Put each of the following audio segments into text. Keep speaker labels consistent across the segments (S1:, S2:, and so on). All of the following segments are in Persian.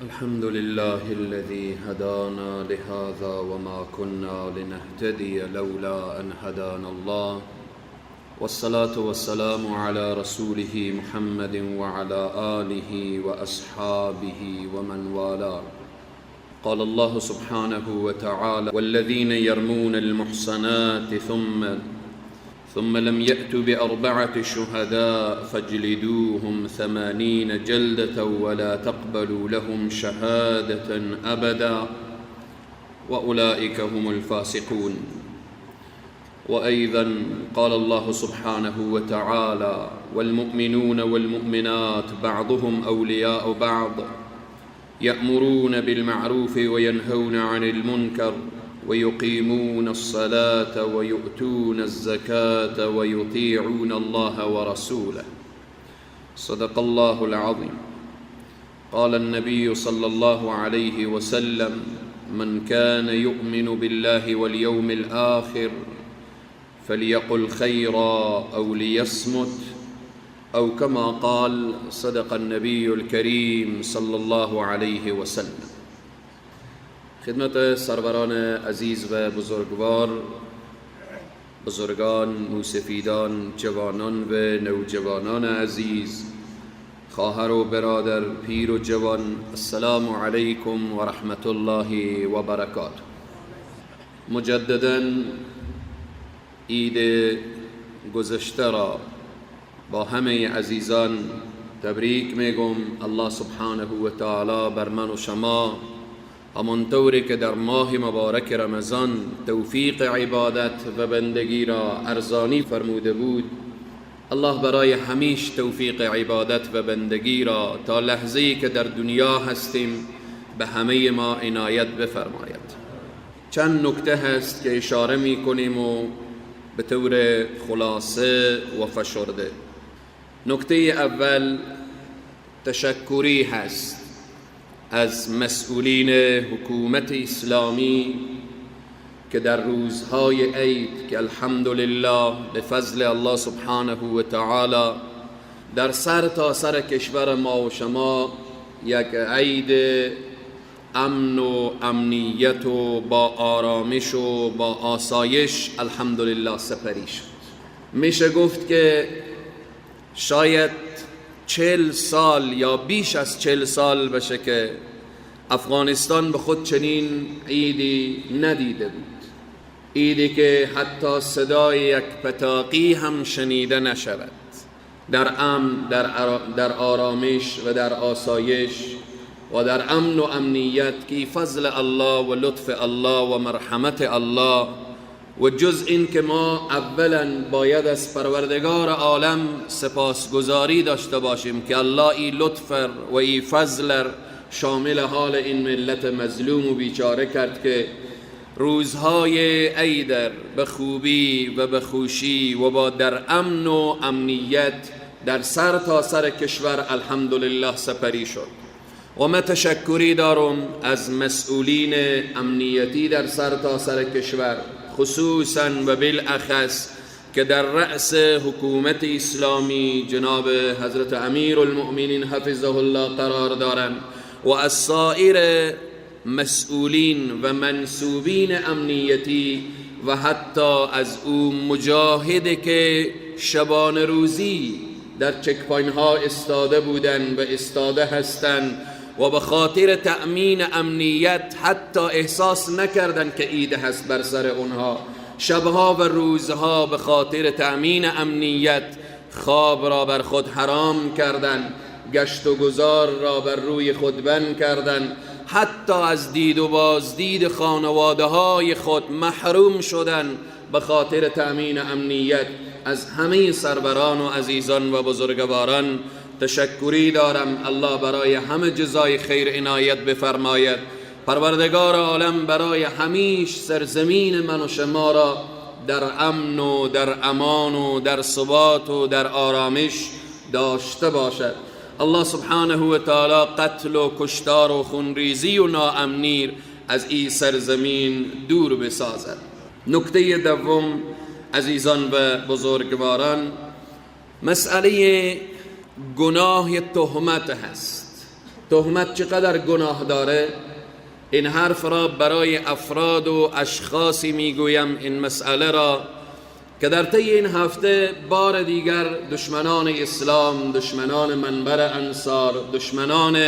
S1: الحمد لله الذي هدانا لهذا وما كنا لنهتدي لولا أن هدانا الله، والصلاة والسلام على رسوله محمد وعلى آله وأصحابه ومن والاه. قال الله سبحانه وتعالى: والذين يرمون المحصنات ثم لم يأتوا بأربعة شهداء فاجلدوهم 80 جلدة ولا تقبلوا لهم شهادة أبدا وأولئك هم الفاسقون. وأيضا قال الله سبحانه وتعالى: والمؤمنون والمؤمنات بعضهم أولياء بعض يأمرون بالمعروف وينهون عن المنكر ويقيمون الصلاة ويؤتون الزكاة ويطيعون الله ورسوله. صدق الله العظيم. قال النبي صلى الله عليه وسلم: من كان يؤمن بالله واليوم الآخر فليقل خيرا أو ليصمت، أو كما قال. صدق النبي الكريم صلى الله عليه وسلم. خدمت سروران عزیز و بزرگوار، بزرگان، موسفیدان، جوانان و نوجوانان عزیز، خواهر و برادر، پیر و جوان، السلام علیکم و رحمت الله و برکاته. مجددا عید گذشته را با همه عزیزان تبریک میگم. الله سبحانه و تعالی بر من و شما همانطوری که در ماه مبارک رمضان توفیق عبادت و بندگی را ارزانی فرموده بود، الله برای همیش توفیق عبادت و بندگی را تا لحظه‌ای که در دنیا هستیم به همه ما عنایت بفرماید. چند نکته هست که اشاره می کنیم و به طور خلاصه و فشرده. نکته اول تشکری هست از مسئولین حکومت اسلامی که در روزهای عید که الحمدلله به فضل الله سبحانه و تعالی در سر تا سر کشور ما و شما یک عید امن و امنیت و با آرامش و با آسایش الحمدلله سپری شد. میشه گفت که شاید 40 سال یا بیش از 40 سال بشه که افغانستان به خود چنین عیدی ندیده بود. عیدی که حتی صدای یک پتاقی هم شنیده نشود، در امن، در آرامش و در آسایش و در امن و امنیت که فضل الله و لطف الله و مرحمت الله و جز این که ما اولا باید از پروردگار عالم سپاسگزاری داشته باشیم که الله ای لطف و ای فضل شامل حال این ملت مظلوم و بیچاره کرد که روزهای عید به خوبی و به خوشی و با در امن و امنیت در سر تا سر کشور الحمدلله سپری شد. و من تشکری دارم از مسئولین امنیتی در سر تا سر کشور، خصوصا و بالاخص که در رأس حکومت اسلامی جناب حضرت امیر المؤمنین حفظه الله قرار دارند و از سایر مسئولین و منصوبین امنیتی و حتی از او مجاهد که شبانه روزی در چکپاین ها استاده بودند و استاده هستند و به خاطر تأمین امنیت حتی احساس نکردند که عید هست بر سر اونها. شبها و روزها به خاطر تأمین امنیت خواب را بر خود حرام کردند، گشت و گذار را بر روی خود بند کردند، حتی از دید و بازدید خانواده های خود محروم شدند به خاطر تأمین امنیت. از همه سروران و عزیزان و بزرگواران تشکری دارم. الله برای همه جزای خیر عنایت بفرماید. پروردگار عالم برای همیش سرزمین من و شما را در امن و در امان و در ثبات و در آرامش داشته باشد. الله سبحانه و تعالی قتل و کشتار و خونریزی و ناامنی از این سرزمین دور بسازد. نکته دوم عزیزان و بزرگواران، مسئله گناه تهمت هست. تهمت چقدر گناه داره؟ این حرف را برای افراد و اشخاصی میگویم این مسئله را که در طی این هفته بار دیگر دشمنان اسلام، دشمنان منبر انصار، دشمنان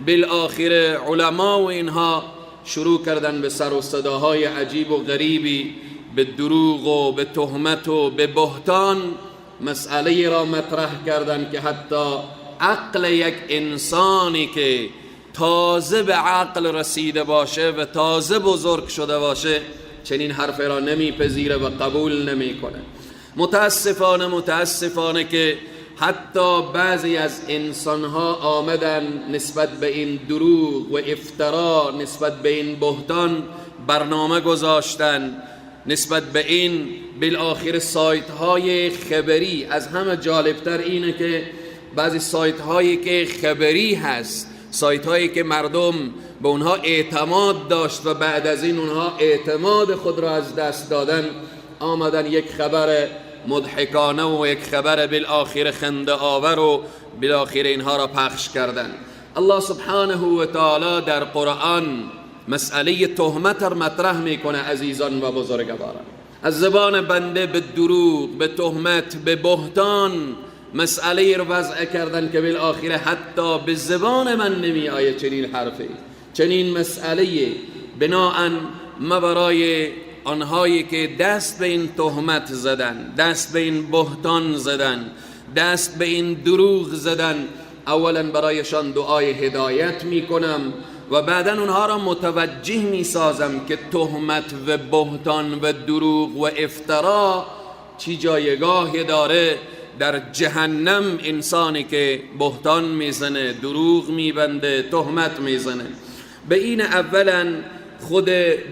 S1: بالاخره علما و اینها شروع کردن به سر و صداهای عجیب و غریبی، به دروغ و به تهمت و به بهتان مسئله را مطرح کردن که حتی عقل یک انسانی که تازه به عقل رسیده باشه و تازه بزرگ شده باشه چنین حرف را نمیپذیره و قبول نمیکنه. متاسفانه که حتی بعضی از انسانها آمدن نسبت به این دروغ و افترا، نسبت به این بهتان برنامه گذاشتن، نسبت به این بالاخره سایت های خبری. از همه جالبتر اینه که بعضی سایت هایی که خبری هست، سایت هایی که مردم به اونها اعتماد داشت و بعد از این اونها اعتماد خود را از دست دادن، آمدن یک خبر مضحکانه و یک خبر بالاخره خنده آور و بالاخره اینها را پخش کردن. الله سبحانه و تعالی در قرآن مسئله تهمت را مطرح میکنه عزیزان و بزرگواران. از زبان بنده به دروغ، به تهمت، به بهتان مسئله رو وضع کردن که بالاخره حتی به زبان من نمی آید چنین حرفی، چنین مسئله. بناهن ما برای آنهایی که دست به این تهمت زدن، دست به این بهتان زدن، دست به این دروغ زدن، اولا برایشان دعای هدایت میکنم و بعدا اونها را متوجه میسازم که تهمت و بهتان و دروغ و افترا چی جایگاهی داره در جهنم. انسانی که بهتان میزنه، دروغ میبنده، تهمت میزنه، به این اولا خود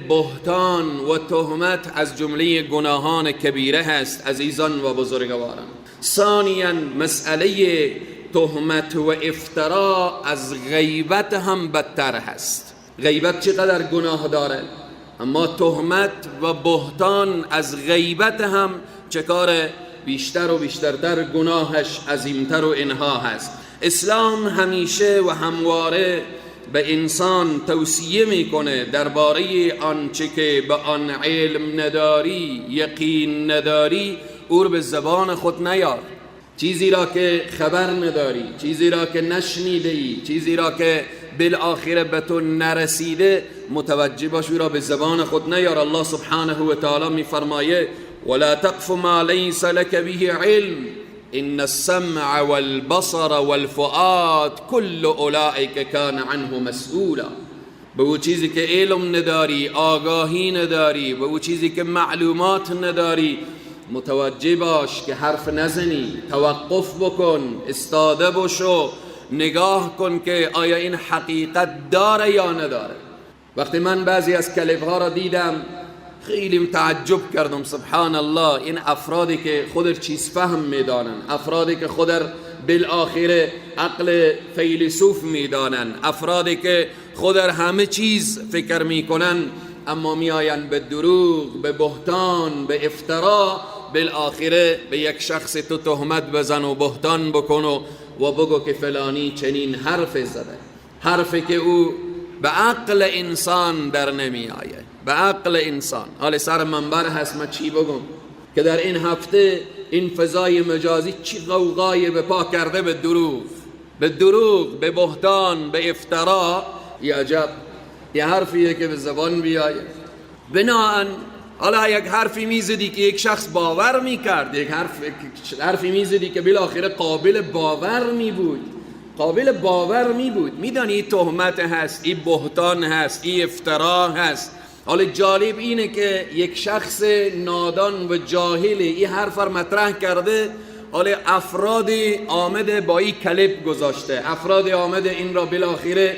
S1: بهتان و تهمت از جمله گناهان کبیره هست عزیزان و بزرگواران. ثانیا مسئله تهمت و افترا از غیبت هم بدتر هست. غیبت چقدر گناه داره، اما تهمت و بهتان از غیبت هم چه کار بیشتر و بیشترتر گناهش عظیمتر و اینها هست. اسلام همیشه و همواره به انسان توصیه میکنه درباره آنچه که به آن علم نداری، یقین نداری، او رو به زبان خود نیار. چیزی را که خبر نداری، چیزی را که نشنیدی، چیزی را که بالاخره به تو نرسیده، متوجه باش او را به زبان خود نیار. الله سبحانه و تعالی میفرمایه ولا تقف ما ليس لك به علم ان السمع والبصر والفؤاد كل اولئك كان عنه مسئولا. به او چیزی که علم نداری، آگاهی نداری، به او چیزی که معلومات نداری، متوجه باش که حرف نزنی، توقف بکن، استاده بشو، نگاه کن که آیا این حقیقت داره یا نداره. وقتی من بعضی از کلیپ ها را دیدم خیلی تعجب کردم. سبحان الله، این افرادی که خود چیز فهم میدانن، افرادی که خود بالاخره عقل فیلسوف میدانن، افرادی که خود همه چیز فکر میکنن، اما میآین به دروغ، به بهتان، به افترا، بالاخره به یک شخص تو تهمت بزن و بهتان بکن و بگو که فلانی چنین حرف زده، حرفی که او به عقل انسان در نمی آید، به عقل انسان. حال سر منبر هست ما چی بگم که در این هفته این فضای مجازی چی غوغای به پا کرده به دروغ، به دروغ، به بهتان، به افترا. یا عجب، یه حرفیه که به زبان بیاید. بناهن حالا یک حرفی میزدی که یک شخص باور میکرد، یک حرفی میزدی که بالاخره قابل باور میبود، قابل باور میبود. میدانی این تهمت هست، این بهتان هست، این افترا هست. حالا جالب اینه که یک شخص نادان و جاهل این حرف را مطرح کرده، حالا افراد آمده با این کلیپ گذاشته، افراد آمده این را بالاخره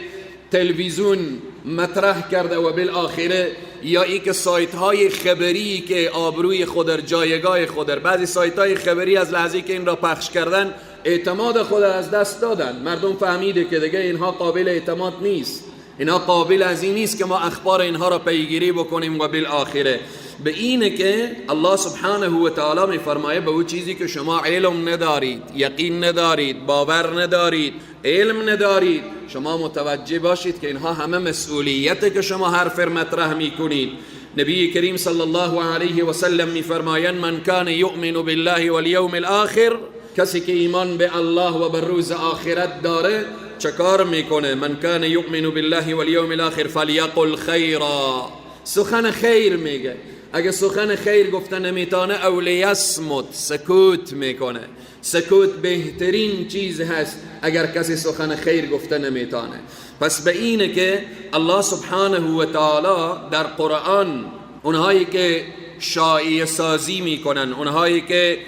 S1: تلویزیون مطرح کرده و بالاخره یا ای که سایت های خبری که آبروی خود در جایگاه خود در، بعضی سایت های خبری از لحظه که این را پخش کردن اعتماد خود از دست دادن. مردم فهمیده که دیگه اینها قابل اعتماد نیست، اینها قابل از این نیست که ما اخبار اینها را پیگیری بکنیم و بالآخره. به اینه که الله سبحانه و تعالی میفرمایه به اون چیزی که شما علم ندارید، یقین ندارید، باور ندارید، علم ندارید، شما متوجه باشید که اینها همه مسئولیته که شما حرف مطرح میکنید. نبی کریم صلی الله علیه و سلم میفرمایند من کان یؤمن بالله والیوم الاخر، کسی که ایمان به الله و به روز آخرت داره چه کار میکنه؟ من کان یؤمن بالله والیوم الاخر فلیقل خیرا، سخن خیر میگه. اگه سخن خیر گفته نمیتونه اولیسمت، سکوت میکنه. سکوت بهترین چیز هست اگر کسی سخن خیر گفته نمیتونه. پس به اینه که الله سبحانه و تعالی در قرآن اونهایی که شایعه سازی میکنن، اونهایی که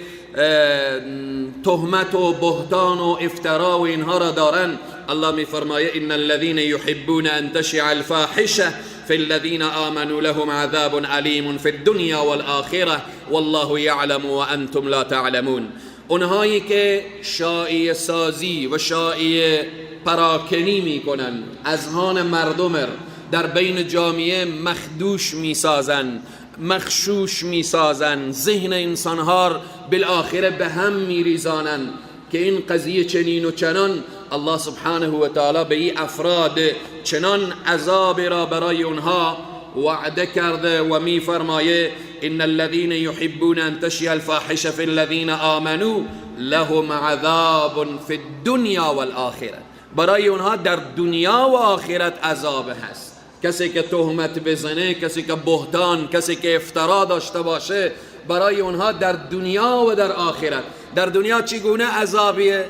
S1: تهمت و بهتان و افترا و اینها را دارن، الله میفرمایه ان الذين يحبون ان تشيع الفاحشه في الذين آمنوا لهم عذاب علیم في الدنيا والآخرة والله يعلم وانتم لا تعلمون. اونهایی که شایعه سازی و شایعه پراکنی میکنن، اذهان مردم در بین جامعه مخدوش میسازن، مخشوش میسازن، ذهن انسانها بالآخره به هم میریزانن که این قضیه چنین و چنان. الله سبحانه و تعالی به این افراد چنان عذاب را برای اونها وعده کرده و میفرمایه ان الذين يحبون ان تشيع الفاحشه في الذين آمنوا لهم عذاب في الدنيا والآخره، برای اونها در دنیا و آخرت عذاب هست. کسی که تهمت بزنه، کسی که بهتان، کسی که افترا داشته باشه، برای اونها در دنیا و در آخرت. در دنیا چگونه عذابیه؟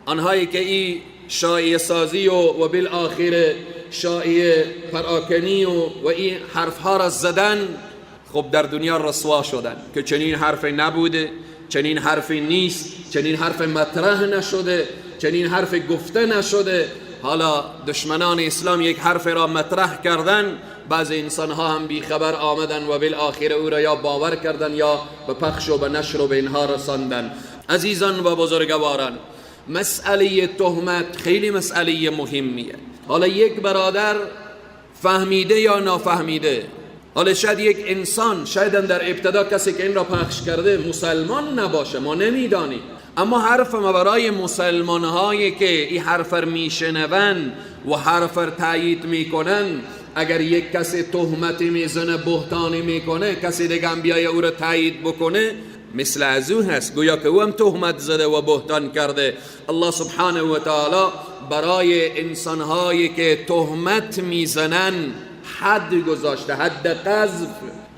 S1: آنهایی که این شایعه سازی و بالآخره شایعه پراکنی و این حرفها را زدن، خب در دنیا رسوا شدن که چنین حرفی نبوده، چنین حرفی نیست، چنین حرف مطرح نشده، چنین حرف گفته نشده. حالا دشمنان اسلام یک حرف را مطرح کردن، بعض انسان ها هم بی خبر آمدن و بالآخره او را یا باور کردن یا به پخش و به نشر و به اینها رساندن. عزیزان و بزرگواران، مسئله تهمت خیلی مسئله مهمیه. حالا یک برادر فهمیده یا نافهمیده، حالا شاید یک انسان، شاید در ابتدا کسی که این را پخش کرده مسلمان نباشه، ما نمیدانیم، اما حرف ما برای مسلمان هایی که این حرف را میشنون و حرف را تایید میکنن، اگر یک کسی تهمتی میزنه، بهتانی میکنه، کسی دیگه هم بیای او را تایید بکنه، مثل از او هست، گویا که او هم تهمت زده و بهتان کرده. الله سبحانه و تعالی برای انسانهایی که تهمت میزنن حد گذاشته، حد قذف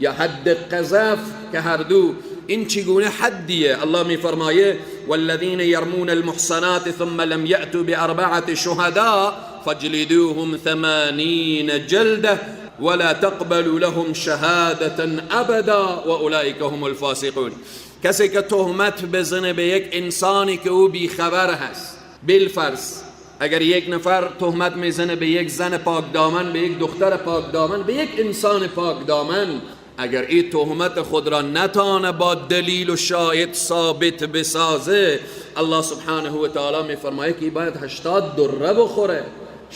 S1: یا حد قذف، که هر دو این چگونه حدیه. الله میفرمایه والذین یرمون المحصنات ثم لم یأتوا بأربعة شهداء فاجلدوهم 80 جلده ولا تقبلوا لهم شهادة ابدا واولئک هم الفاسقون. کسی که تهمت بزنه به یک انسانی که او بیخبر هست، بالفرض اگر یک نفر تهمت میزنه به یک زن پاک دامن، به یک دختر پاک دامن، به یک انسان پاک دامن، اگر این تهمت خود را نتانه با دلیل و شاهد ثابت بسازه، الله سبحانه و تعالی میفرمایه که باید 80 دره بخوره.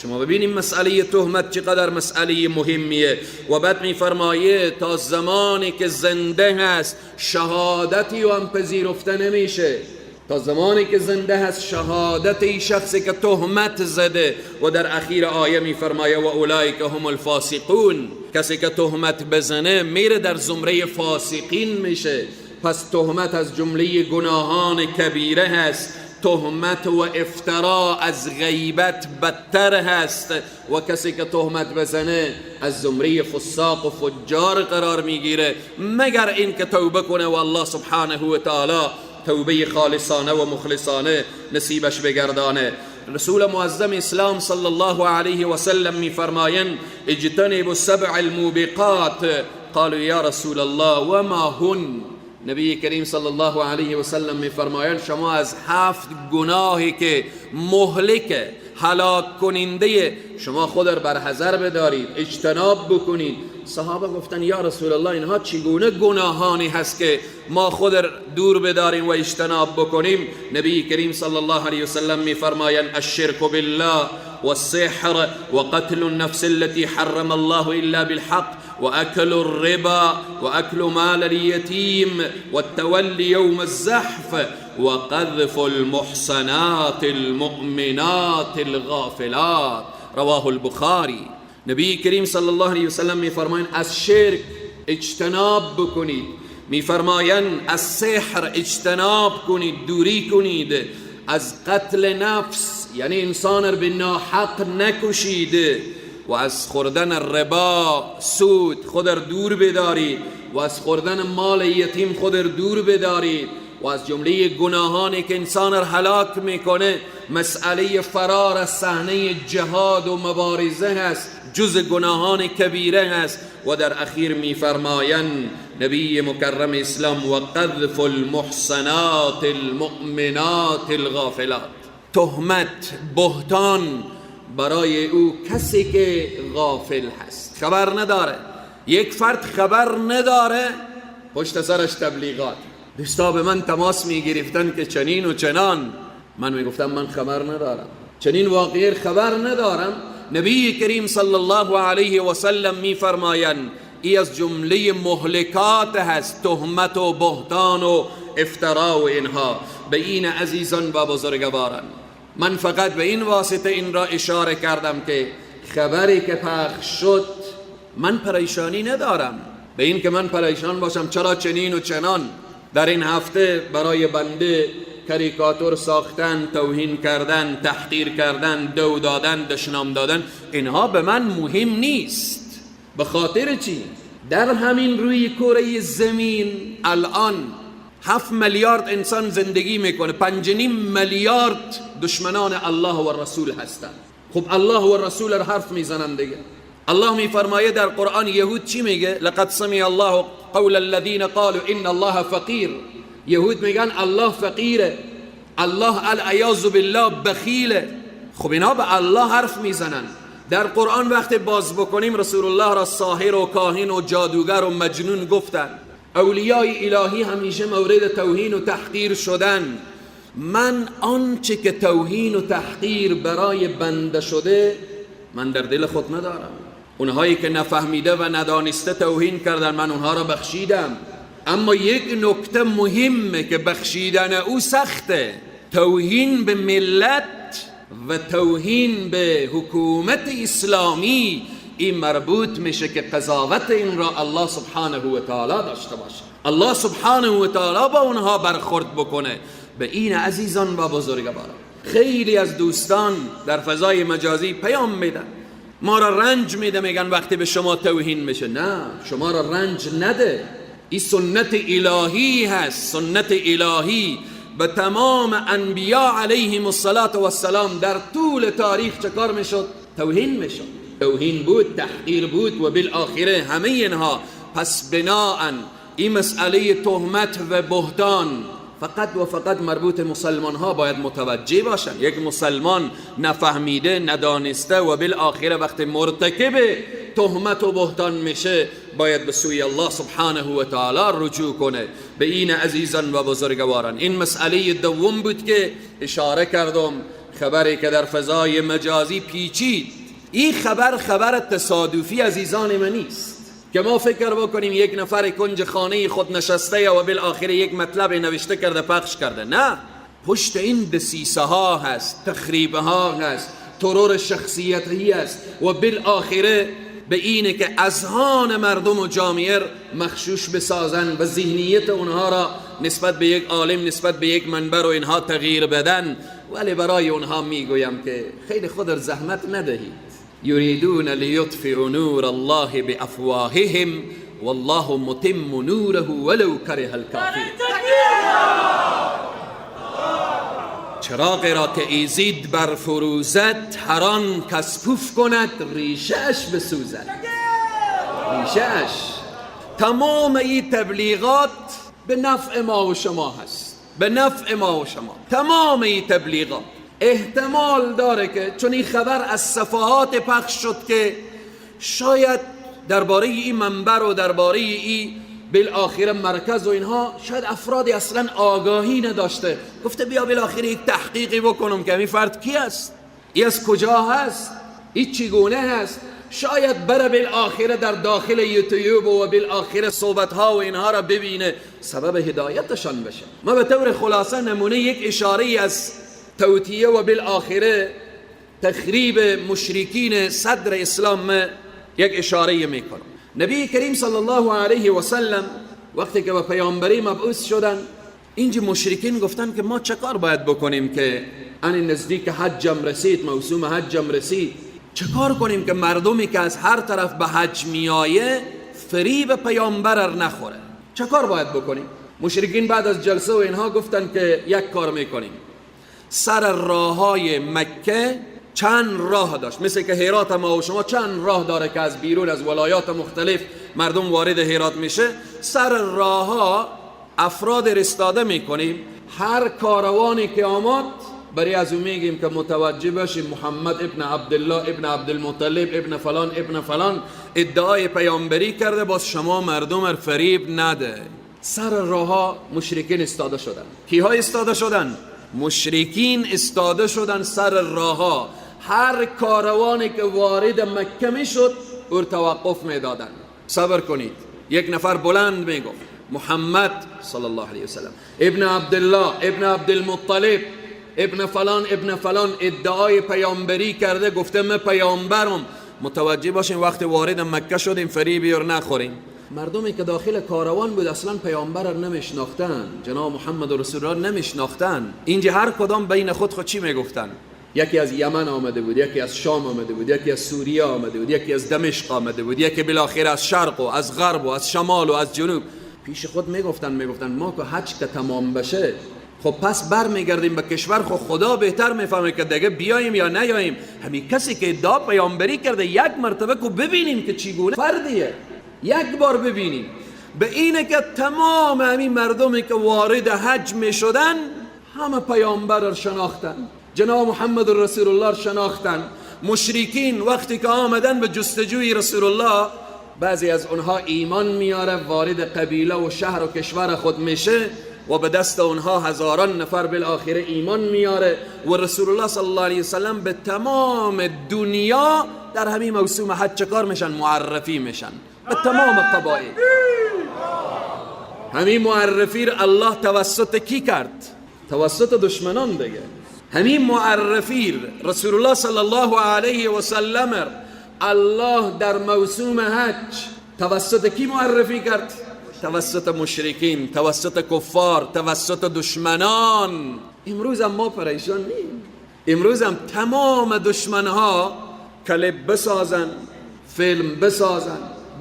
S1: شما ببینیم مسئله تهمت چقدر مسئله مهمیه. و بعد میفرمایه تا زمانی که زنده هست شهادتی و هم پذیرفته نمیشه، تا زمانی که زنده هست شهادت این شخصی که تهمت زده. و در اخیر آیه میفرمایه و اولئک هم الفاسقون، کسی که تهمت بزنه میره در زمره فاسقین میشه. پس تهمت از جمله گناهان کبیره هست. تهمت و افترا از غیبت بدتر هست و کسی که تهمت بزنه از زمره فساق و فجار قرار میگیره، مگر این که توبه کنه و الله سبحانه و تعالی توبه خالصانه و مخلصانه نصیبش بگردانه. رسول معظم اسلام صلی الله علیه و سلم میفرمایند اجتنبوا السبع الموبقات. قالوا یا رسول الله وما هن؟ نبی کریم صلی الله علیه و سلم میفرمایند شما از 7 گناهی که مهلکه، هلاک کننده، شما خود را بر حذر بدارید، اجتناب بکنید. صحابه گفتن یا رسول الله اینها چگونه گناهانی هست که ما خود را دور بداریم و اجتناب بکنیم؟ نبی کریم صلی الله علیه وسلم می فرمایند الشرک بالله والسحر وقتل النفس التي حرم الله الا بالحق وأكل الربا وأكل مال اليتيم والتولي يوم الزحف وقذف المحصنات المؤمنات الغافلات. رواه البخاری. نبی کریم صلی الله علیه وسلم میفرمایند از شرک اجتناب بکنید، میفرمایند از سحر اجتناب کنید، دوری کنید، از قتل نفس یعنی انسان را به ناحق نکشید، و از خوردن ربا سود خود را دور بدارید، و از خوردن مال یتیم خود را دور بدارید. و از جمله گناهانی که انسان را هلاک میکنه مسئله فرار از صحنه جهاد و مبارزه هست، جز گناهان کبیره هست. و در اخیر میفرمایند نبی مکرم اسلام و قذف المحصنات المؤمنات الغافلات، تهمت، بهتان برای او کسی که غافل هست، خبر نداره. یک فرد خبر نداره، پشت سرش تبلیغات. دوستا به من تماس می گرفتن که چنین و چنان، من می گفتم من خبر ندارم، چنین واقعی خبر ندارم. نبی کریم صلی الله علیه و سلم می فرمایند ای از جمله مهلکات هست، تهمت و بهتان و افترا و اینها. به این عزیزان و بزرگواران من فقط به این واسطه این را اشاره کردم که خبری که پخش شد من پریشانی ندارم به این که من پریشان باشم چرا چنین و چنان. در این هفته برای بنده کاریکاتور ساختن، توهین کردن، تحقیر کردن، دو دادن، دشنام دادن، اینها به من مهم نیست. به خاطر چی؟ در همین روی کره زمین الان 7 میلیارد انسان زندگی میکنه، 5.5 میلیارد دشمنان الله و رسول هستند. خب الله و رسول را حرف میزنن دیگه. الله میفرمایه در قرآن یهود چی میگه؟ لقد سمع الله قول الذين قالوا ان الله فقیر. یهود میگن الله فقیره، الله العیاذ بالله بخیله. خب اینا به الله حرف میزنن. در قرآن وقتی باز بکنیم رسول الله را ساحر و کاهن و جادوگر و مجنون گفتن. اولیای الهی همیشه مورد توهین و تحقیر شدن. من آنچه که توهین و تحقیر برای بنده شده من در دل خود ندارم. اونهایی که نفهمیده و ندانسته توهین کردن من اونها را بخشیدم. اما یک نکته مهمه که بخشیدن او سخته. توهین به ملت و توهین به حکومت اسلامی این مربوط میشه که قضاوت این را الله سبحانه و تعالی داشته باشه، الله سبحانه و تعالی با اونها برخورد بکنه. به این عزیزان و بزرگواران خیلی از دوستان در فضای مجازی پیام میدن، ما را رنج میده، میگن وقتی به شما توهین میشه. نه، شما را رنج نده. این سنت الهی هست، سنت الهی به تمام انبیاء علیهم السلام در طول تاریخ چه کار میشد؟ توهین میشد، توهین بود، تحقیر بود و بالآخره همه اینها. پس بناءً این مسئله تهمت و بهتان فقط و فقط مربوط مسلمان ها باید متوجه باشن. یک مسلمان نفهمیده، ندانسته و بالآخره وقت مرتکب تهمت و بهتان میشه باید به سوی الله سبحانه و تعالی رجوع کنه. به این عزیزان و بزرگواران این مسئله دوم بود که اشاره کردم، خبری که در فضای مجازی پیچید. این خبر تصادفی عزیزان من نیست که ما فکر بکنیم یک نفر کنج خانه خود نشسته و بالآخره یک مطلب نوشته کرده پخش کرده. نه، پشت این دسیسه ها هست، تخریب ها هست، ترور شخصیتی هست و بالآخره به اینه که اذهان مردم و جامعه مخشوش بسازن و ذهنیت اونها را نسبت به یک عالم، نسبت به یک منبر و اینها تغییر بدن. ولی برای اونها میگویم که خیلی خود را زحمت ندهید. یریدون لیطفئوا نور الله بافواههم والله متم نوره ولو کره الکافرون. چراغ را که ایزید برفروزد، هر آن کس پوف کند ریشه اش بسوزد. ریشه اش. تمام این تبلیغات به نفع ما و شما هست، به نفع ما و شما. تمام این تبلیغات احتمال داره که چون این خبر از صفحات پخش شد که شاید درباره این منبر و درباره این بالاخره مرکز و اینها شاید افرادی اصلا آگاهی نداشته، گفته بیا بالاخره یک تحقیقی بکنم که این فرد کی است، این از کجا هست، این چگونه هست. شاید بره بالاخره در داخل یوتیوب و بالاخره صحبت ها و اینها را ببینه، سبب هدایتشان بشه. ما به طور خلاصه نمونه یک اشاره از توطیه و بالاخره تخریب مشرکین صدر اسلام یک اشاره میکنم. نبی کریم صلی الله علیه و سلم وقتی که به پیامبری مبعوث شدن، اینجا مشرکین گفتن که ما چه کار باید بکنیم که ان نزدیک حجم رسید، موسم حجم رسید، چه کار کنیم که مردمی که از هر طرف به حج میایه فریب پیامبر نخوره، چه کار باید بکنیم؟ مشرکین بعد از جلسه و اینها گفتن که یک کار میکنیم. سر راههای مکه چند راه داشت، مثل که هرات ما و شما چند راه داره که از بیرون از ولایات مختلف مردم وارد هرات میشه. سر راهها افراد رستاده میکنیم، هر کاروانی که آمد برای از اون میگیم که متوجه باشیم محمد ابن عبدالله ابن عبدالمطلب ابن فلان ادعای پیامبری کرده، باز شما مردم فریب نده. سر راهها مشرکین استاده شدن. کیها استاده شدن؟ مشرکین استاده شدن سر راهها. هر کاروانی که وارد مکه میشد او توقف میدادن. صبر کنید. یک نفر بلند میگفت محمد صلی الله علیه وسلم ابن عبدالله ابن عبدالمطلب ابن فلان ادعای پیامبری کرده، گفته من پیامبرم. متوجه باشین وقتی وارد مکه شدیم فریبی رو نخوریم. مردمی که داخل کاروان بود اصلا پیامبر رو نمیشناختن، جناب محمد رسول الله نمیشناختن. اینجا هر کدام بین خود چی میگفتن؟ یکی از یمن آمده بود، یکی از شام آمده بود، یکی از سوریه آمده بود، یکی از دمشق آمده بود، یکی بالاخره از شرق و از غرب و از شمال و از جنوب. پیش خود میگفتن ما که حج که تمام بشه خب پس بر میگردیم به کشور، خب خدا بهتر میفهمه که دیگه بیاییم یا نیاییم. همین کسی که ادعا پیامبری کرده یک مرتبه کو ببینیم که چگونه فردیه، یک بار ببینیم. به اینه که تمام همین مردمی که وارد حج میشدن همه پیامبر رو شناختن، جناب محمد رسول الله شناختن. مشرکین وقتی که آمدن به جستجوی رسول الله، بعضی از اونها ایمان میاره، وارد قبیله و شهر و کشور خود میشه و به دست اونها هزاران نفر بالاخره ایمان میاره و رسول الله صلی الله علیه وسلم به تمام دنیا در همین موسم حج چه کار میشن؟ معرفی میشن به تمام قبایل. همین معرفی را الله توسط کی کرد؟ توسط دشمنان دیگه. همین معرفی رسول الله صلی الله علیه و سلم الله در موسم حج توسط کی معرفی کرد؟ توسط مشرکین، توسط کفار، توسط دشمنان. امروز هم ما پریشان نیم. امروز هم تمام دشمنها کلیپ بسازن، فیلم بسازن،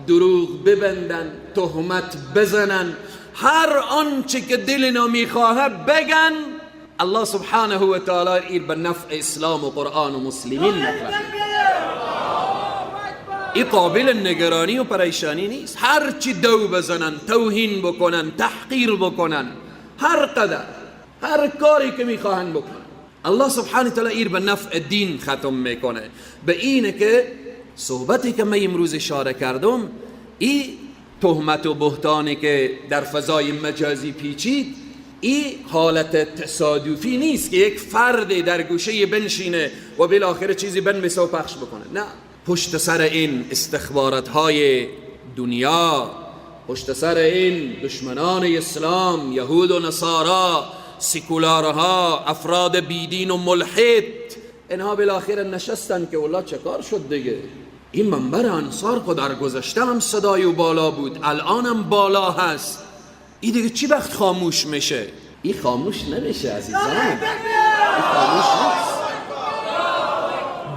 S1: دروغ ببندن، تهمت بزنن، هر آنچه که دلنا میخواه بگن. الله سبحانه و تعالی این به نفع اسلام و قرآن و مسلمین مطرح. این قابل نگرانی و پریشانی نیست. هر چی دو بزنن، توهین بکنن، تحقیر بکنن، هر قدر، هر کاری که میخواهن بکنن، الله سبحانه و تعالی این به نفع دین ختم میکنه. به اینه که صحبتی که من امروز اشاره کردم، این تهمت و بهتانی که در فضای مجازی پیچید، این حالت تصادفی نیست که یک فرد در گوشه بنشینه و بالاخره چیزی بنویسه و پخش بکنه. نه، پشت سر این استخبارات های دنیا، پشت سر این دشمنان اسلام، یهود و نصارا، سیکولارها، افراد بیدین و ملحد، اینها بالاخره نشستن که والله چه کار شد دیگه. این منبر انصار خود در گذشته هم صدای و بالا بود، الان هم بالا هست. این دیگه چی وقت خاموش میشه؟ این خاموش نمیشه عزیزان، این خاموش نیست.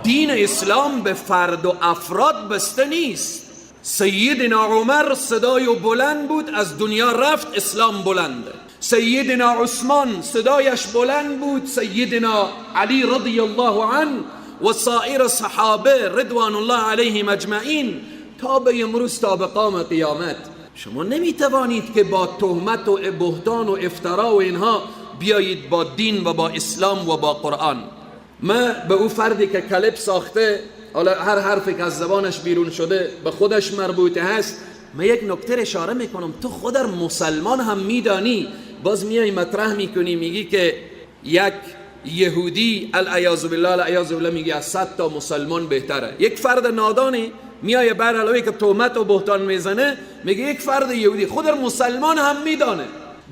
S1: دین اسلام به فرد و افراد بسته نیست. سیدنا عمر صدای بلند بود، از دنیا رفت، اسلام بلنده. سیدنا عثمان صدایش بلند بود، سیدنا علی رضی الله عنه و سایر صحابه رضوان الله علیهم اجمعین تا به امروز، تا به قیام قیامت. شما نمیتوانید که با تهمت و بهتان و افترا و اینها بیایید با دین و با اسلام و با قرآن. من به او فردی که کلیپ ساخته، حالا هر حرفی که از زبانش بیرون شده به خودش مربوطه هست، من یک نکته اشاره میکنم. تو خود مسلمان هم میدانی، باز میای مطرح میکنی میگی که یک یهودی العیاذ بالله العیاذ بالله میگی از 100 تا مسلمان بهتره. یک فرد نادانی میایه بر علاوه که تهمت و بهتان میزنه میگه یک فرد یهودی. خود مسلمان هم میدانه،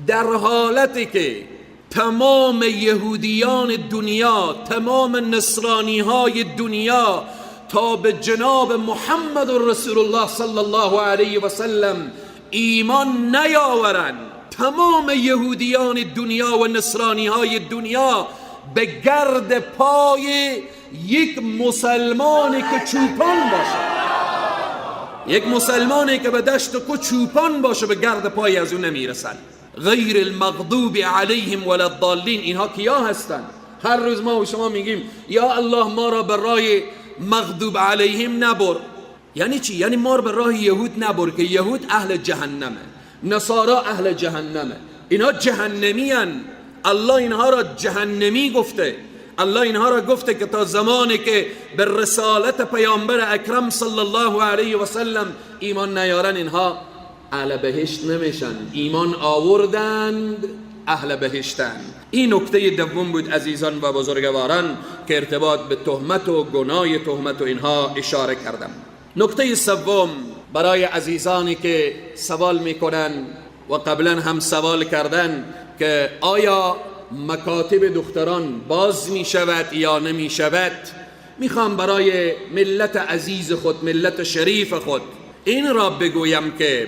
S1: در حالتی که تمام یهودیان دنیا، تمام نصرانی های دنیا تا به جناب محمد رسول الله صلی الله علیه و سلم ایمان نیاورند، تمام یهودیان دنیا و نصرانی های دنیا به گرد پای یک مسلمانی که چوپان باشه، یک مسلمانی که به دشت و کو چوپان باشه به گرد پای از اون نمیرسن. غیر المغضوب علیهم ولا الضالین. اینها کیا هستن؟ هر روز ما و شما میگیم یا الله ما را به راه مغضوب علیهم نبر. یعنی چی؟ یعنی ما را به راه یهود نبر که یهود اهل جهنمه، نصارا اهل جهنمه، اینها جهنمی هن. الله اینها را جهنمی گفته. الله اینها را گفته که تا زمانی که به رسالت پیامبر اکرم صلی الله علیه و سلم ایمان نیارن اینها اهل بهشت نمیشن. ایمان آوردند اهل بهشتند. این نکته دوم بود عزیزان و بزرگواران که ارتباط به تهمت و گناه تهمت و اینها اشاره کردم. نکته سوم برای عزیزانی که سوال میکنن و قبلا هم سوال کردن که آیا مکاتب دختران باز می شود یا نمی شود، میخوام برای ملت عزیز خود، ملت شریف خود این را بگویم که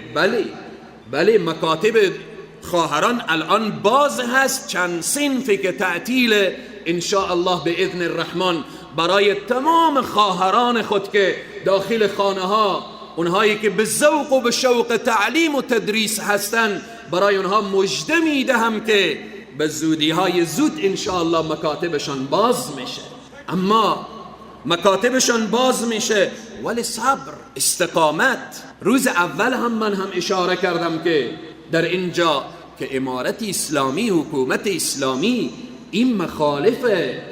S1: بله مکاتب خواهران الان باز هست. چند صنفی که تعطیل ان شاء الله به اذن الرحمن برای تمام خواهران خود که داخل خانه ها، اونهایی که به ذوق و به شوق تعلیم و تدریس هستند، برای اونها مژده میدهم که به زودی های زود ان شاء الله مکاتبشان باز میشه. اما مکاتبشان باز میشه ولی صبر، استقامت. روز اول هم من هم اشاره کردم که در اینجا که امارت اسلامی، حکومت اسلامی این مخالف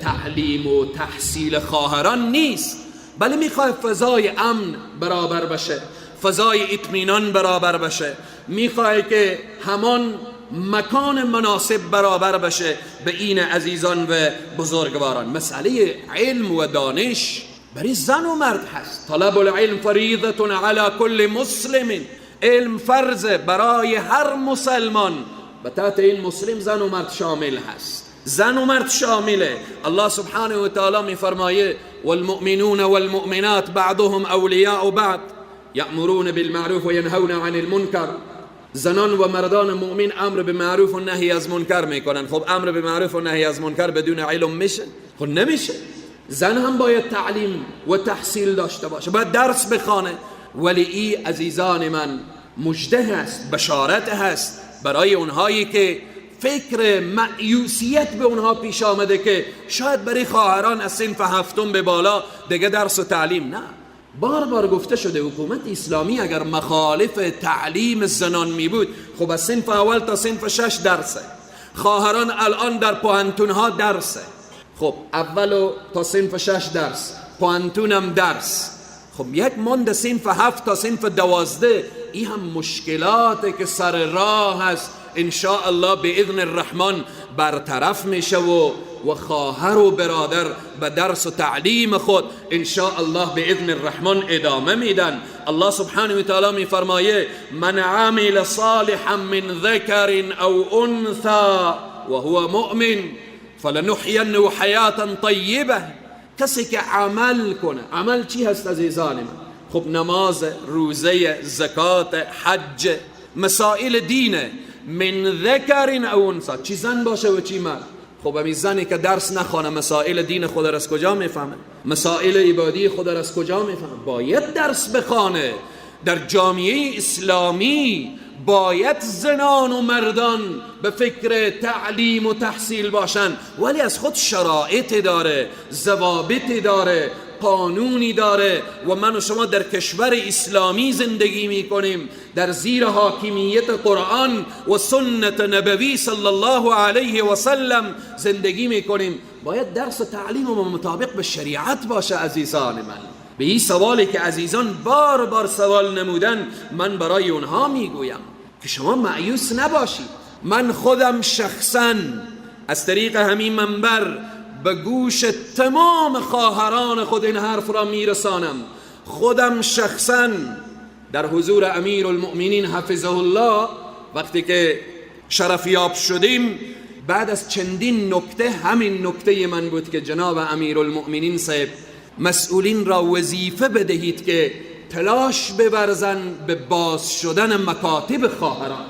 S1: تعلیم و تحصیل خواهران نیست، بله میخواد فضای امن برابر بشه، فضای اطمینان برابر بشه، میخواد که همان مکان مناسب برابر بشه به این عزیزان و بزرگواران. مسئله علم و دانش برای زن و مرد هست. طلب العلم فریضه علی کل مسلم. علم فرض برای هر مسلمان، به تحت این مسلم زن و مرد شامل هست، زن و مرد شامله. الله سبحانه و تعالی می فرمایه والمؤمنون والمؤمنات بعضهم اولیاء بعض یأمرون بالمعروف و ینهون عن المنکر. زنان و مردان مؤمن امر به معروف و نهی از منکر میکنن. خب امر به معروف و نهی از منکر بدون علم میشه؟ خب نمیشه. زن هم باید تعلیم و تحصیل داشته باشه، باید درس بخونه. ولی این عزیزان من مژده هست، بشارت هست برای اونهایی که فکر مایوسیت به اونها پیش آمده که شاید برای خواهران از صنف هفتم به بالا دیگه درس و تعلیم نه. بار گفته شده حکومت اسلامی اگر مخالف تعلیم زنان می بود، خب از صنف اول تا صنف 6 درسه. خواهران الان در پوهنتون ها درسه، خب اولو تا صنف 6 درس، پوهنتون هم درس. خب یک مانده صنف 7 تا صنف 12. این هم مشکلاتی که سر راه هست ان شاء الله به اذن الرحمن برطرف میشه و خواهر و برادر به درس و تعلیم خود ان شاء الله به اذن الرحمن ادامه میدن. الله سبحانه و تعالی می فرمایه من عمل صالحا من ذکر او انثى وهو مؤمن فلنحینه حیاتا طیبه. کسی که عمل کنه، عمل چی هست عزیزان من؟ خب نماز، روزه، زکات، حج، مسائل دینه. من ذکر او انثى، چی زن باشه و چی مرد. خب همین زنی که درس نخونه مسائل دین خود را از کجا میفهمه؟ مسائل عبادی خود را از کجا میفهمه؟ باید درس بخونه. در جامعه اسلامی باید زنان و مردان به فکر تعلیم و تحصیل باشن، ولی از خود شرایط داره، ضوابط داره، قانونی داره و من و شما در کشور اسلامی زندگی میکنیم، در زیر حاکمیت قرآن و سنت نبوی صلی الله علیه و سلم زندگی میکنیم، باید درس و تعلیم ما مطابق به شریعت باشه. عزیزان من، به این سوالی که عزیزان بار بار سوال نمودن، من برای اونها میگویم که شما مایوس نباشید. من خودم شخصا از طریق همین منبر به گوش تمام خواهران خود این حرف را میرسانم. خودم شخصا در حضور امیر المؤمنین حفظه الله وقتی که شرفیاب شدیم، بعد از چندین نکته همین نکته من بود که جناب امیر المؤمنین صاحب مسئولین را وظیفه بدهید که تلاش بورزن به باز شدن مکاتب خواهران.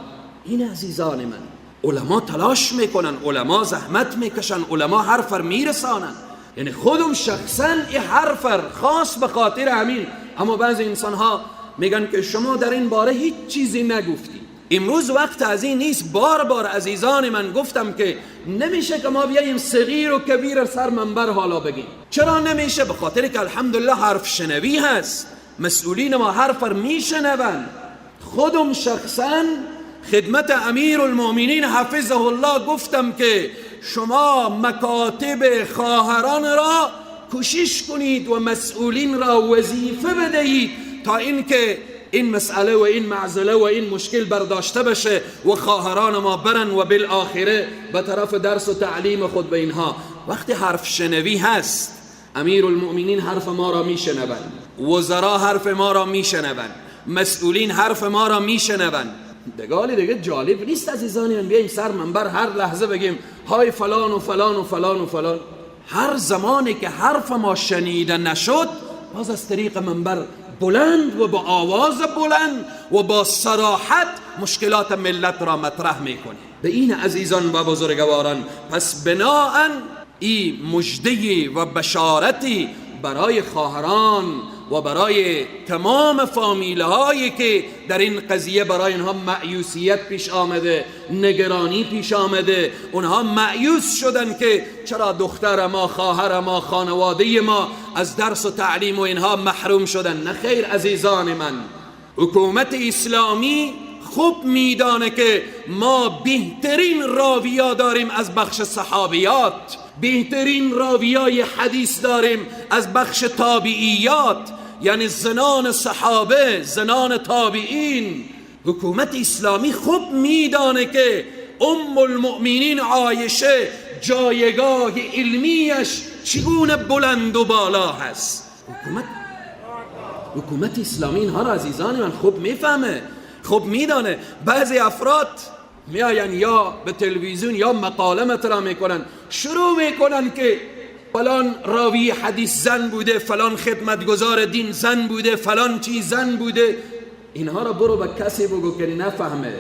S1: این عزیزان من، علما تلاش میکنن، علما زحمت میکشن، علما حرفر میرسانن. یعنی خودم شخصا این حرفر خاص به خاطر همین. اما بعضی انسان ها میگن که شما در این باره هیچ چیزی نگفتی. امروز وقت از این نیست. بار بار عزیزان من گفتم که نمیشه که ما بیاییم صغیر و کبیر سر منبر حالا بگیم. چرا نمیشه؟ به خاطر که الحمدلله حرف شنوی هست، مسئولین ما حرفر میشنون. خودم شخصا خدمت امیر المؤمنین حفظه الله گفتم که شما مکاتب خواهران را کوشش کنید و مسئولین را وظیفه بدهید تا اینکه این مسئله و این معضله و این مشکل برداشته بشه و خواهران ما برن و بالآخره به طرف درس و تعلیم خود به اینها. وقتی حرف شنوی هست، امیر المؤمنین حرف ما را میشنوند، وزرا حرف ما را میشنوند، مسئولین حرف ما را میشنوند. دگالی دیگه جالب نیست عزیزانی من بیاییم سر منبر هر لحظه بگیم های فلان و فلان و فلان و فلان. هر زمانی که حرف ما شنیده نشد، باز از طریق منبر بلند و با آواز بلند و با صراحت مشکلات ملت را مطرح میکنه. به این عزیزان و بزرگواران، پس بناهن این مژده و بشارتی برای خواهران و برای تمام فامیله هایی که در این قضیه برای اینها مایوسیت پیش آمده، نگرانی پیش آمده، اونها مایوس شدن که چرا دختر ما، خواهر ما، خانواده ما از درس و تعلیم و اینها محروم شدن. نه خیر عزیزان من، حکومت اسلامی خوب میدانه که ما بهترین راویا داریم از بخش صحابیات، بهترین راویای حدیث داریم از بخش تابعیات، یعنی زنان صحابه، زنان تابعین. حکومت اسلامی خوب میدانه که ام المؤمنین عایشه جایگاه علمیش چگونه بلند و بالا هست. حکومت اسلامی اینها را عزیزان من خوب میفهمه، خوب میدانه. بعضی افراد میاین یا به تلویزیون یا مقاله مطرح میکنن، شروع میکنن که فلان راوی حدیث زن بوده، فلان خدمتگزار دین زن بوده، فلان چیز زن بوده. اینها را برو به کسی بگو که نفهمه.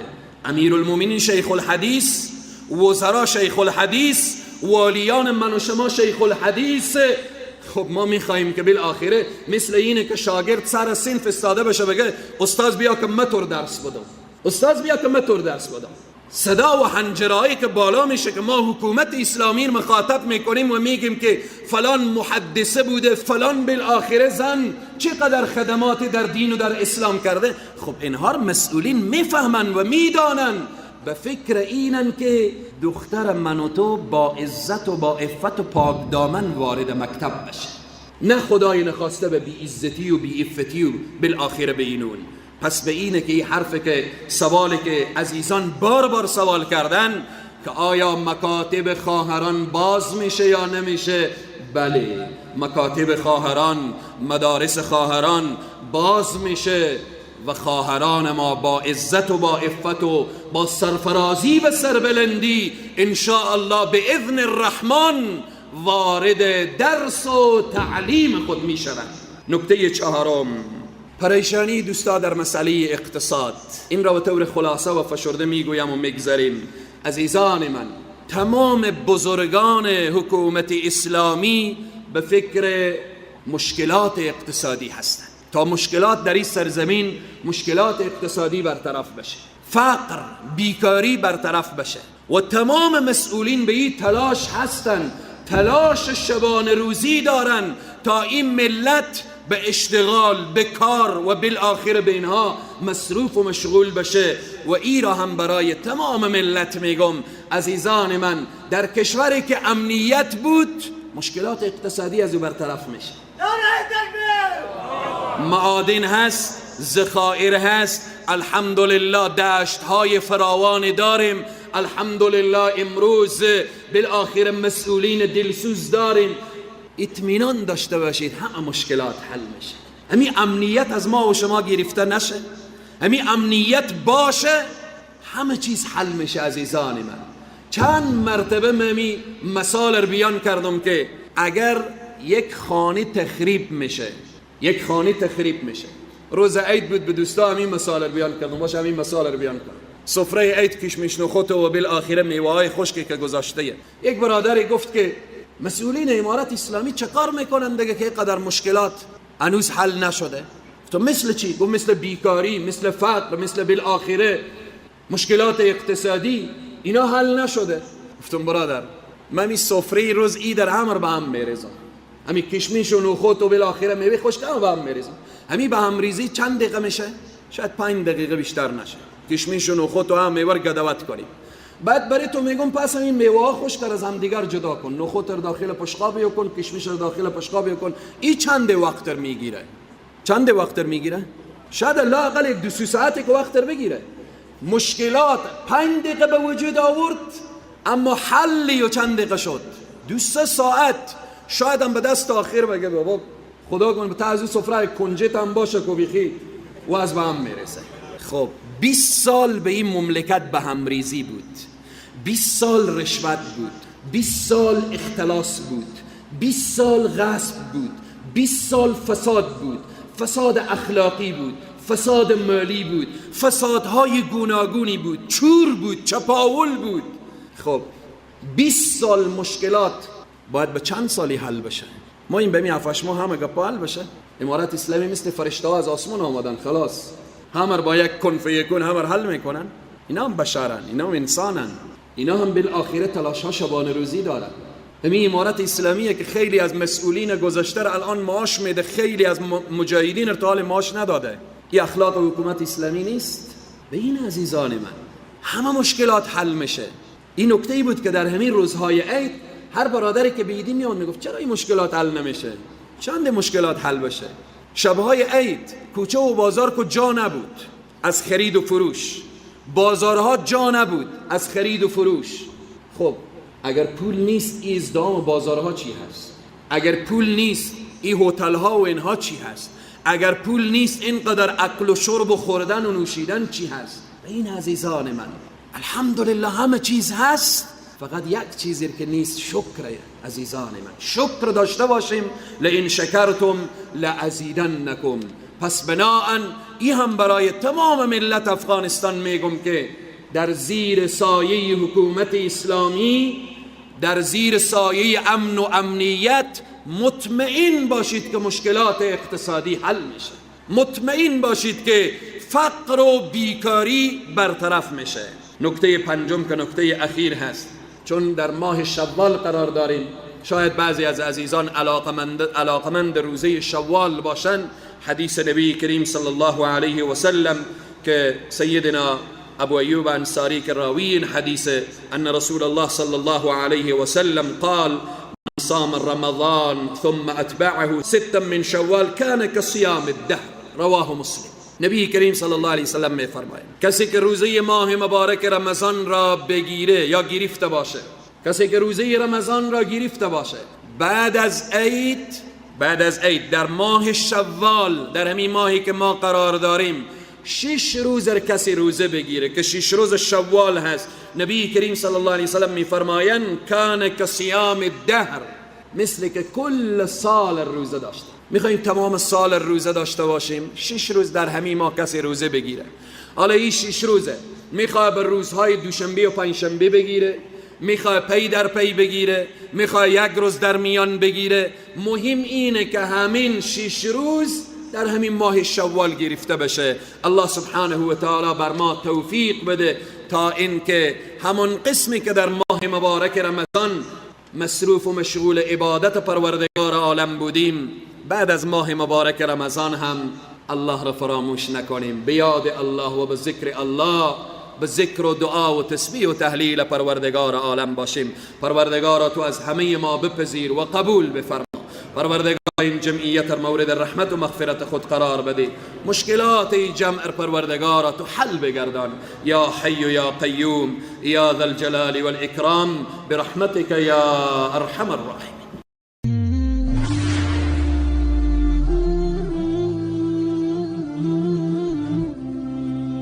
S1: امیرالمومنین شیخ الحدیث، وزرا شیخ الحدیث، والیان من و شما شیخ الحدیث. خب ما میخواییم که بالاخره مثل اینه که شاگرد سر صنف استاده بشه بگه استاد بیا که متور درس بدم، استاد بیا که متور درس بدم. صدا و حنجرهایی که بالا میشه که ما حکومت اسلامی مخاطب میکنیم و میگیم که فلان محدثه بوده، فلان بالاخره زن چقدر خدمات در دین و در اسلام کرده. خب اینها مسئولین میفهمن و میدانن، به فکر اینن که دختر من و تو با عزت و با عفت و پاک دامن وارد مکتب بشه، نه خدای نخواسته به بی عزتی و بی عفتی و بالاخره به اینون. پس به اینه که این حرف که سوالی که عزیزان بار بار سوال کردن که آیا مکاتب خواهران باز میشه یا نمیشه، بله، مکاتب خواهران، مدارس خواهران باز میشه و خواهران ما با عزت و با عفت و با سرفرازی و سربلندی ان شاء الله به اذن الرحمن وارد درس و تعلیم خود میشوند. نکته چهارم، پریشانی دوستا در مسئله اقتصاد. این را به طور خلاصه و فشرده میگویم و میگذاریم. عزیزان من، تمام بزرگان حکومت اسلامی به فکر مشکلات اقتصادی هستند تا مشکلات در این سرزمین، مشکلات اقتصادی برطرف بشه، فقر، بیکاری برطرف بشه و تمام مسئولین به این تلاش هستند، تلاش شبانه روزی دارن تا این ملت به اشتغال، به کار و بالاخره به اینها مصروف و مشغول بشه. و ای را هم برای تمام ملت میگم عزیزان من، در کشوری که امنیت بود مشکلات اقتصادی از او برطرف میشه. معادن هست، ذخایر هست، الحمدلله دشت های فراوان داریم، الحمدلله امروز بالاخره مسئولین دلسوز داریم. اطمینان داشته باشید همه مشکلات حل میشه. همین امنیت از ما و شما گرفته نشه، همین امنیت باشه همه چیز حل میشه. عزیزان من چند مرتبه من مثال رو بیان کردم که اگر یک خانه تخریب میشه، یک خانه تخریب میشه، روز عید بود به دوستا همین مثال رو بیان کردم، باشه همین مثال رو بیان کردم. سفره عید کشمش نخود و بالاخره میوه های خشکی که گذاشته. یک برادری گفت که مسئولین امارت اسلامی چه کار میکنن دیگه که اینقدر مشکلات هنوز حل نشده؟ تو مثل چی؟ گفت مثل بیکاری، مثل فقر، مثل بالاخره مشکلات اقتصادی، اینا حل نشده. گفتم برادر من این سفره روز عید در همه به هم میریزم، همین کشمش و نخود و بالاخره میوه خشک هم به هم میریزم، همین به هم ریزی چند دقیقه میشه؟ شاید 5 دقیقه بیشتر نشه. کشمش و نخود و هم میوه گدوت کنیم. بعد برای تو میگم پس این میوه ها خشک از هم دیگر جدا کن، نخود رو داخل پشقاب کن، کشمش رو داخل پشقاب کن. این چند وقت میگیره؟ چند وقت میگیره؟ شاید لااقل 2-3 ساعتی که وقت بگیره. مشکلات 5 دقیقه به وجود آورد اما حلی و چند دقیقه شد. 2-3 ساعت شاید هم به دست آخر بگه بابا خدا کنه تا از اون سفره کنجت هم باشه که بیخی و از به هم میرسه. خب 20 سال به این مملکت به هم ریزی بود، 20 سال رشوت بود، 20 سال اختلاس بود، 20 سال غصب بود، 20 سال فساد بود، فساد اخلاقی بود، فساد مالی بود، فسادهای گوناگونی بود، چور بود، چپاول بود. خب 20 سال مشکلات باید به چند سالی حل بشه؟ ما این به 7-8 ماه همه گپا حل بشه؟ امارت اسلامی مثل فرشته ها از آسمان آمدن، خلاص همه با یک کن فیکون همه حل میکنن. اینا هم بشرن، اینا هم انسانن، اینا هم بالاخره تلاش ها شبانه روزی دارن. همین امارت اسلامیه که خیلی از مسئولین گذشته را الان معاش میده، خیلی از مجاهدین را تا حال معاش نداده. این اخلاق حکومت اسلامی نیست. به این عزیزان من همه مشکلات حل میشه. این نکته ای بود که در همین روزهای عید هر برادری که بیدی میاد میگفت چرا این مشکلات حل نمیشه؟ چند مشکلات حل بشه؟ شبهای عید کوچه و بازار کو جا نبود از خرید و فروش، بازارها جا نبود از خرید و فروش. خب اگر پول نیست این ازدحام بازارها چی هست؟ اگر پول نیست این هتل‌ها و اینها چی هست؟ اگر پول نیست اینقدر اکل و شرب و خوردن و نوشیدن چی هست؟ این عزیزان من الحمدلله همه چیز هست، فقط یک چیزی که نیست شکره. عزیزان من شکر داشته باشیم. لئن شکرتم لازیدنکم. پس بناهن این هم برای تمام ملت افغانستان میگم که در زیر سایه حکومت اسلامی، در زیر سایه امن و امنیت مطمئن باشید که مشکلات اقتصادی حل میشه، مطمئن باشید که فقر و بیکاری برطرف میشه. نکته پنجم که نکته اخیر هست، چون در ماه شوال قرار داریم، شاید بعضی از عزیزان علاقمند روزه شوال باشن. حدیث نبی کریم صلی الله علیه و سلم که سیدنا ابو ایوب انصاری که راوی حدیث ان رسول الله صلی الله علیه و سلم قال صام رمضان ثم اتبعه 6 من شوال كان كصيام الدهر. رواه مسلم. نبی کریم صلی الله علیه و سلم می فرمایند کسی که روزه ماه مبارک رمضان را بگیره یا گرفته باشه، کسی که روزه رمضان را گرفته باشه بعد از عید در ماه شوال، در همین ماهی که ما قرار داریم 6 روز کسی روزه بگیره که 6 روز شوال هست، نبی کریم صلی الله علیه و سلم می فرمایند کان کصیام الدهر، مثل که کل سال روزه داشته. میخوایم تمام سال روزه داشته باشیم، 6 روز در همین ماه کسی روزه بگیره. حالا این 6 روزه میخواد بر روزهای دوشنبه و پنجشنبه بگیره، میخواد پی در پی بگیره، میخواد یک روز در میان بگیره، مهم اینه که همین 6 روز در همین ماه شوال گرفته بشه. الله سبحانه و تعالی بر ما توفیق بده تا اینکه همون قسمی که در ماه مبارک رمضان مصروف و مشغول عبادت پروردگار عالم بودیم، بعد از ماه مبارک رمضان هم الله را فراموش نکنیم، به یاد الله و به ذکر الله، به ذکر و دعا و تسبیح و تهلیل پروردگار عالم باشیم. پروردگارا تو از همه ما بپذیر و قبول بفرما. پروردگار این جمعیت مورد رحمت و مغفرت خود قرار بده. مشکلات این جمع پروردگارا تو حل بگردان. یا حی یا قیوم یا ذا الجلال والاکرام برحمتك یا ارحم الراحمین.